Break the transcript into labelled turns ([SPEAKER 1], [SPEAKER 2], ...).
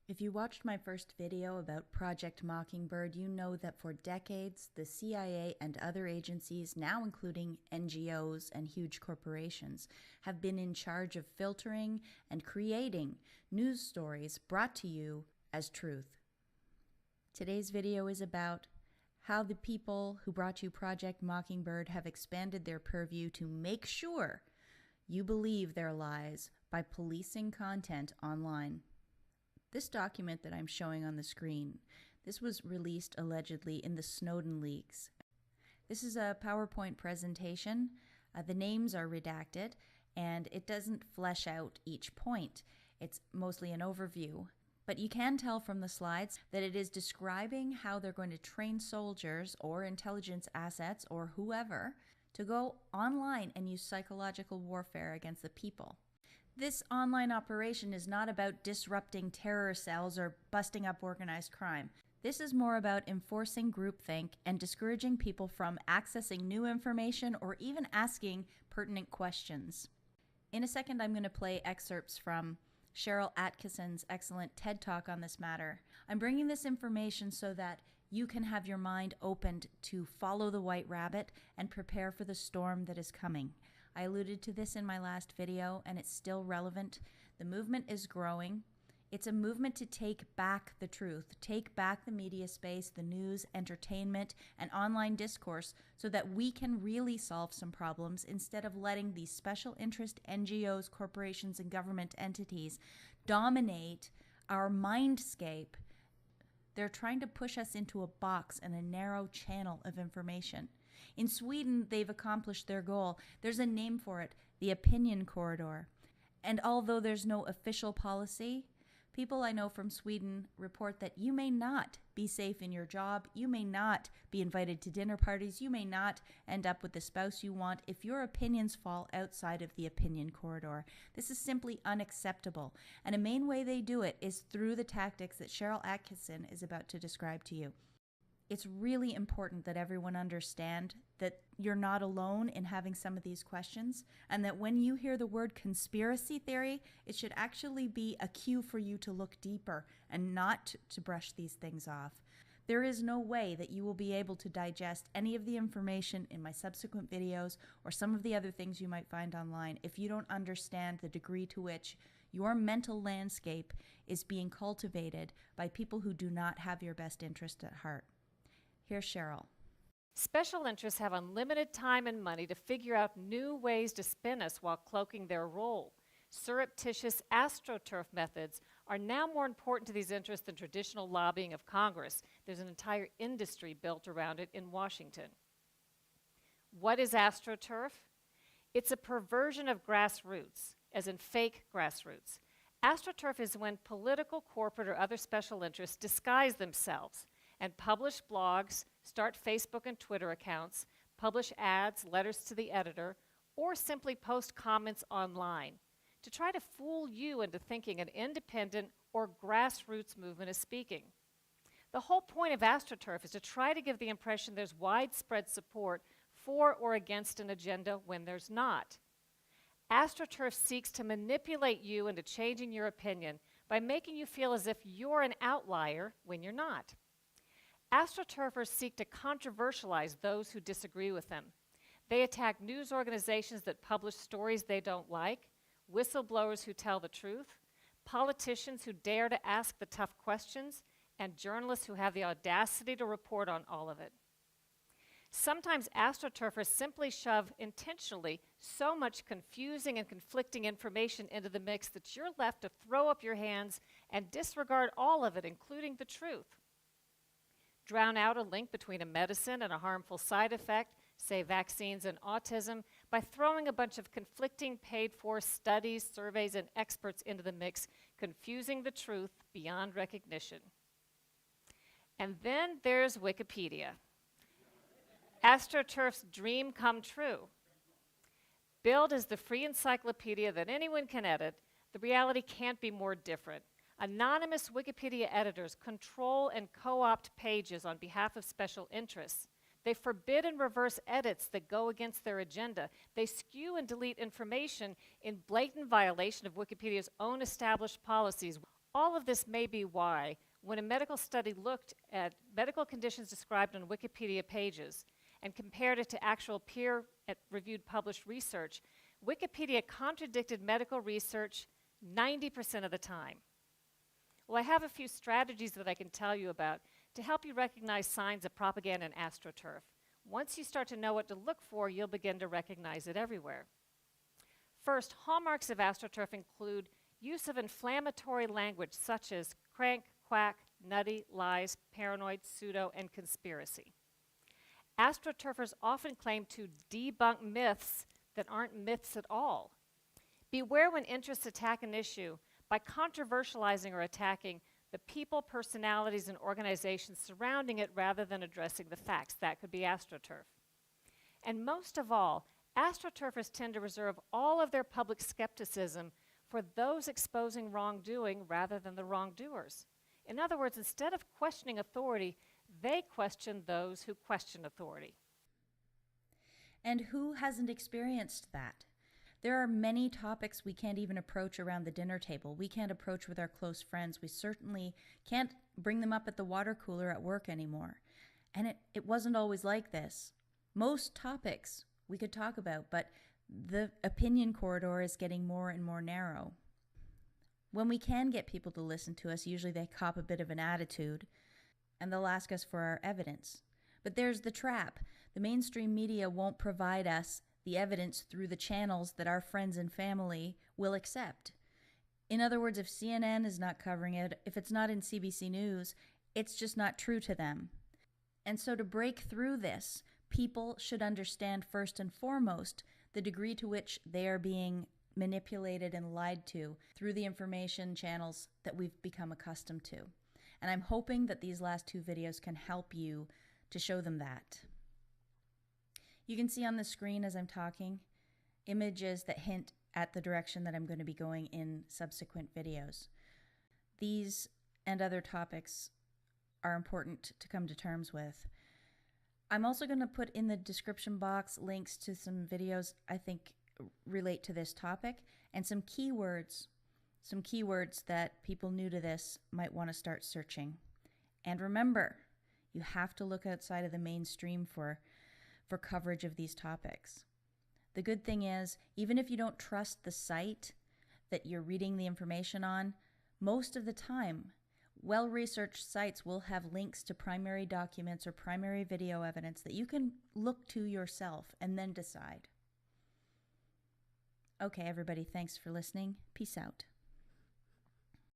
[SPEAKER 1] If you watched my first video about Project Mockingbird, you know that for decades, the CIA and other agencies, now including NGOs and huge corporations, have been in charge of filtering and creating news stories brought to you as truth. Today's video is about how the people who brought you Project Mockingbird have expanded their purview to make sure you believe their lies by policing content online. This document that I'm showing on the screen, this was released allegedly in the Snowden leaks. This is a PowerPoint presentation. The names are redacted, and it doesn't flesh out each point. It's mostly an overview. But you can tell from the slides that it is describing how they're going to train soldiers or intelligence assets or whoever to go online and use psychological warfare against the people. This online operation is not about disrupting terror cells or busting up organized crime. This is more about enforcing groupthink and discouraging people from accessing new information or even asking pertinent questions. In a second, I'm going to play excerpts from Cheryl Atkinson's excellent TED Talk on this matter. I'm bringing this information so that you can have your mind opened to follow the white rabbit and prepare for the storm that is coming. I alluded to this in my last video, and it's still relevant. The movement is growing. It's a movement to take back the truth, take back the media space, the news, entertainment, and online discourse so that we can really solve some problems instead of letting these special interest NGOs, corporations, and government entities dominate our mindscape. They're trying to push us into a box and a narrow channel of information. In Sweden, they've accomplished their goal. There's a name for it, the opinion corridor. And although there's no official policy, people I know from Sweden report that you may not be safe in your job, you may not be invited to dinner parties, you may not end up with the spouse you want if your opinions fall outside of the opinion corridor. This is simply unacceptable. And a main way they do it is through the tactics that Cheryl Atkinson is about to describe to you. It's really important that everyone understand that you're not alone in having some of these questions, and that when you hear the word conspiracy theory, it should actually be a cue for you to look deeper and not to brush these things off. There is no way that you will be able to digest any of the information in my subsequent videos or some of the other things you might find online if you don't understand the degree to which your mental landscape is being cultivated by people who do not have your best interest at heart. Here's Cheryl.
[SPEAKER 2] Special interests have unlimited time and money to figure out new ways to spin us while cloaking their role. Surreptitious astroturf methods are now more important to these interests than traditional lobbying of Congress. There's an entire industry built around it in Washington. What is astroturf? It's a perversion of grassroots, as in fake grassroots. Astroturf is when political, corporate, or other special interests disguise themselves and publish blogs, start Facebook and Twitter accounts, publish ads, letters to the editor, or simply post comments online to try to fool you into thinking an independent or grassroots movement is speaking. The whole point of AstroTurf is to try to give the impression there's widespread support for or against an agenda when there's not. AstroTurf seeks to manipulate you into changing your opinion by making you feel as if you're an outlier when you're not. AstroTurfers seek to controversialize those who disagree with them. They attack news organizations that publish stories they don't like, whistleblowers who tell the truth, politicians who dare to ask the tough questions, and journalists who have the audacity to report on all of it. Sometimes AstroTurfers simply shove intentionally so much confusing and conflicting information into the mix that you're left to throw up your hands and disregard all of it, including the truth. Drown out a link between a medicine and a harmful side effect, say vaccines and autism, by throwing a bunch of conflicting paid-for studies, surveys, and experts into the mix, confusing the truth beyond recognition. And then there's Wikipedia. AstroTurf's dream come true. Billed as the free encyclopedia that anyone can edit, the reality can't be more different. Anonymous Wikipedia editors control and co-opt pages on behalf of special interests. They forbid and reverse edits that go against their agenda. They skew and delete information in blatant violation of Wikipedia's own established policies, All of this may be why, when a medical study looked at medical conditions described on Wikipedia pages and compared it to actual peer-reviewed published research, Wikipedia contradicted medical research 90% of the time. Well, I have a few strategies that I can tell you about to help you recognize signs of propaganda and AstroTurf. Once you start to know what to look for, you'll begin to recognize it everywhere. First, hallmarks of AstroTurf include use of inflammatory language such as crank, quack, nutty, lies, paranoid, pseudo, and conspiracy. AstroTurfers often claim to debunk myths that aren't myths at all. Beware when interests attack an issue by controversializing or attacking the people, personalities, and organizations surrounding it rather than addressing the facts. That could be AstroTurf. And most of all, AstroTurfers tend to reserve all of their public skepticism for those exposing wrongdoing rather than the wrongdoers. In other words, instead of questioning authority, they question those who question authority.
[SPEAKER 1] And who hasn't experienced that? There are many topics we can't even approach around the dinner table. We can't approach with our close friends. We certainly can't bring them up at the water cooler at work anymore. And it wasn't always like this. Most topics we could talk about, but the opinion corridor is getting more and more narrow. When we can get people to listen to us, usually they cop a bit of an attitude, and they'll ask us for our evidence. But there's the trap. The mainstream media won't provide us the evidence through the channels that our friends and family will accept. In other words, if CNN is not covering it, if it's not in CBC News, it's just not true to them. And so to break through this, people should understand first and foremost the degree to which they are being manipulated and lied to through the information channels that we've become accustomed to. And I'm hoping that these last two videos can help you to show them that. You can see on the screen as I'm talking images that hint at the direction that I'm going to be going in subsequent videos. These and other topics are important to come to terms with. I'm also going to put in the description box links to some videos I think relate to this topic and some keywords that people new to this might want to start searching. And remember, you have to look outside of the mainstream for coverage of these topics. The good thing is, even if you don't trust the site that you're reading the information on, most of the time, well-researched sites will have links to primary documents or primary video evidence that you can look to yourself and then decide. Okay, everybody, thanks for listening. Peace out.